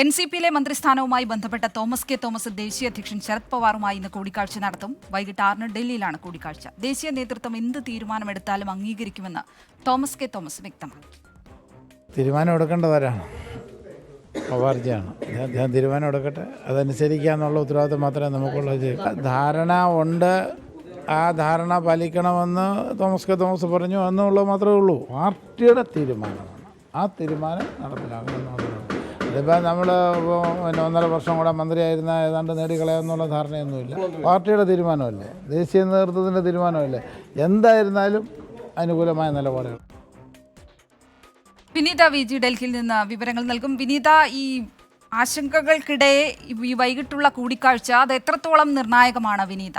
എൻസിപിയിലെ മന്ത്രിസ്ഥാനവുമായി ബന്ധപ്പെട്ട Thomas K Thomas ദേശീയ അധ്യക്ഷൻ ശരത് പവാറുമായി ഇന്ന് കൂടിക്കാഴ്ച നടത്തും. വൈകിട്ട് 6-ന് ഡൽഹിയിലാണ് കൂടിക്കാഴ്ച. ദേശീയ നേതൃത്വം എന്ത് തീരുമാനമെടുത്താലും അംഗീകരിക്കുമെന്ന് തോമസ് കെ തോമസ് വ്യക്തമാക്കി. തീരുമാനം എടുക്കേണ്ടവരാണ്, പവാർജിയാണ്. അദ്ദേഹം തീരുമാനം എടുക്കട്ടെ, അതനുസരിക്കാന്നുള്ള ഉത്തരവാദിത്വം മാത്രമേ നമുക്കുള്ളത്. ധാരണ ഉണ്ട്, ആ ധാരണ പാലിക്കണമെന്ന് തോമസ് കെ തോമസ് പറഞ്ഞു എന്നുള്ളത് മാത്രമേ ഉള്ളൂ. പാർട്ടിയുടെ തീരുമാനമാണ്, ആ തീരുമാനം നടപ്പിലാക്കണമെന്നുള്ളത്. ഇതിപ്പോൾ നമ്മൾ 1.5 വർഷം കൂടെ മന്ത്രിയായിരുന്ന ഏതാണ്ട് നേടിക്കളയാമെന്നുള്ള ധാരണയൊന്നുമില്ല. പാർട്ടിയുടെ തീരുമാനമല്ലേ, ദേശീയ നേതൃത്വത്തിൻ്റെ തീരുമാനമല്ലേ. എന്തായിരുന്നാലും അനുകൂലമായ നിലപാടുകൾ. വിനീത വി.ജി ഡൽഹിയിൽ നിന്ന് വിവരങ്ങൾ നൽകും. വിനീത, ഈ ആശങ്കകൾക്കിടെ ഈ വൈകിട്ടുള്ള കൂടിക്കാഴ്ച അത് എത്രത്തോളം നിർണായകമാണ് വിനീത?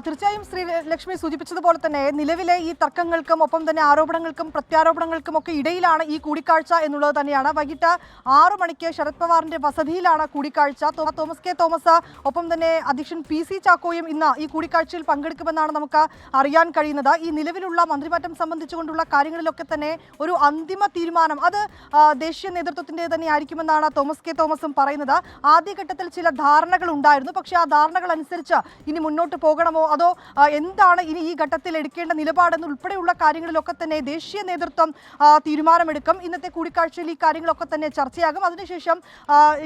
തീർച്ചയായും ശ്രീലക്ഷ്മി സൂചിപ്പിച്ചതുപോലെ തന്നെ നിലവിലെ ഈ തർക്കങ്ങൾക്കും ഒപ്പം തന്നെ ആരോപണങ്ങൾക്കും പ്രത്യാരോപണങ്ങൾക്കും ഒക്കെ ഇടയിലാണ് ഈ കൂടിക്കാഴ്ച എന്നുള്ളത് തന്നെയാണ്. വൈകിട്ട് 6 മണിക്ക് ശരത് പവാറിന്റെ വസതിയിലാണ് കൂടിക്കാഴ്ച. തോമസ് കെ തോമസ് ഒപ്പം തന്നെ അധ്യക്ഷൻ PC ചാക്കോയും ഇന്ന് ഈ കൂടിക്കാഴ്ചയിൽ പങ്കെടുക്കുമെന്നാണ് നമുക്ക് അറിയാൻ കഴിയുന്നത്. ഈ നിലവിലുള്ള മന്ത്രിമാറ്റം സംബന്ധിച്ചുകൊണ്ടുള്ള കാര്യങ്ങളിലൊക്കെ തന്നെ ഒരു അന്തിമ തീരുമാനം അത് ദേശീയ നേതൃത്വത്തിന്റെ തന്നെ ആയിരിക്കുമെന്നാണ് തോമസ് കെ തോമസും പറയുന്നത്. ആദ്യഘട്ടത്തിൽ ചില ധാരണകൾ ഉണ്ടായിരുന്നു, പക്ഷേ ആ ധാരണകൾ അനുസരിച്ച് ഇനി മുന്നോട്ട് പോകണം, അതോ എന്താണ് ഇനി ഈ ഘട്ടത്തിൽ എടുക്കേണ്ട നിലപാടെന്ന് ഉൾപ്പെടെയുള്ള കാര്യങ്ങളിലൊക്കെ തന്നെ ദേശീയ നേതൃത്വം തീരുമാനമെടുക്കും. ഇന്നത്തെ കൂടിക്കാഴ്ചയിൽ ഈ കാര്യങ്ങളൊക്കെ തന്നെ ചർച്ചയാകും. അതിനുശേഷം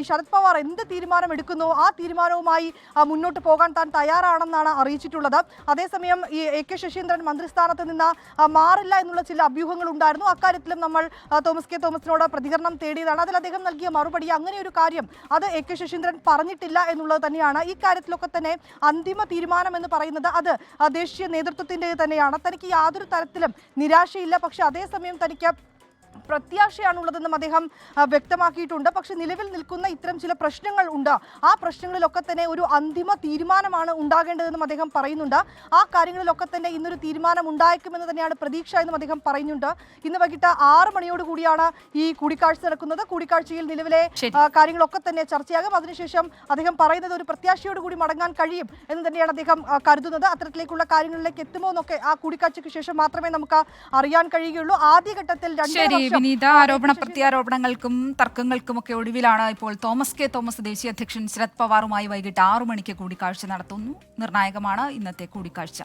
ശരത് പവാർ എന്ത് തീരുമാനം എടുക്കുന്നു ആ തീരുമാനവുമായി മുന്നോട്ട് പോകാൻ താൻ തയ്യാറാണെന്നാണ് അറിയിച്ചിട്ടുള്ളത്. അതേസമയം ഈ AK ശശീന്ദ്രൻ മന്ത്രിസ്ഥാനത്ത് നിന്ന് മാറില്ല എന്നുള്ള ചില അഭ്യൂഹങ്ങൾ ഉണ്ടായിരുന്നു. അക്കാര്യത്തിലും നമ്മൾ തോമസ് കെ തോമസിനോട് പ്രതികരണം തേടിയതാണ്. അതിൽ അദ്ദേഹം നൽകിയ മറുപടി അങ്ങനെ ഒരു കാര്യം അത് AK ശശീന്ദ്രൻ പറഞ്ഞിട്ടില്ല എന്നുള്ളത് തന്നെയാണ്. ഈ കാര്യത്തിലൊക്കെ തന്നെ അന്തിമ തീരുമാനം എന്ന് പറയുന്നത് അത് ദേശീയ നേതൃത്വത്തിൻ്റെ തന്നെയാണ്. തനിക്ക് യാതൊരു തരത്തിലും നിരാശയില്ല, പക്ഷെ അതേസമയം തനിക്ക് പ്രത്യാശയാണുള്ളതെന്നും അദ്ദേഹം വ്യക്തമാക്കിയിട്ടുണ്ട്. പക്ഷെ നിലവിൽ നിൽക്കുന്ന ഇത്തരം ചില പ്രശ്നങ്ങൾ ഉണ്ട്, ആ പ്രശ്നങ്ങളിലൊക്കെ തന്നെ ഒരു അന്തിമ തീരുമാനമാണ് ഉണ്ടാകേണ്ടതെന്നും അദ്ദേഹം പറയുന്നുണ്ട്. ആ കാര്യങ്ങളിലൊക്കെ തന്നെ ഇന്നൊരു തീരുമാനം ഉണ്ടായേക്കുമെന്ന് തന്നെയാണ് പ്രതീക്ഷ എന്നും അദ്ദേഹം പറയുന്നുണ്ട്. ഇന്ന് വൈകിട്ട് 6 മണിയോട് കൂടിയാണ് ഈ കൂടിക്കാഴ്ച നടക്കുന്നത്. കൂടിക്കാഴ്ചയിൽ നിലവിലെ കാര്യങ്ങളൊക്കെ തന്നെ ചർച്ചയാകും. അതിനുശേഷം അദ്ദേഹം പറയുന്നത് ഒരു പ്രത്യാശയോടുകൂടി മടങ്ങാൻ കഴിയും എന്ന് തന്നെയാണ് അദ്ദേഹം കരുതുന്നത്. അത്തരത്തിലേക്കുള്ള കാര്യങ്ങളിലേക്ക് എത്തുമോ എന്നൊക്കെ ആ കൂടിക്കാഴ്ചയ്ക്ക് ശേഷം മാത്രമേ നമുക്ക് അറിയാൻ കഴിയുകയുള്ളൂ. ആദ്യഘട്ടത്തിൽ വിനീത, ആരോപണ പ്രത്യാരോപണങ്ങൾക്കും തർക്കങ്ങൾക്കും ഒക്കെ ഒടുവിലാണ് ഇപ്പോൾ തോമസ് കെ തോമസ് ദേശീയ അധ്യക്ഷൻ ശരത് പവാറുമായി വൈകിട്ട് 6 മണിക്ക് കൂടിക്കാഴ്ച നടത്തുന്നു. നിർണായകമാണ് ഇന്നത്തെ കൂടിക്കാഴ്ച.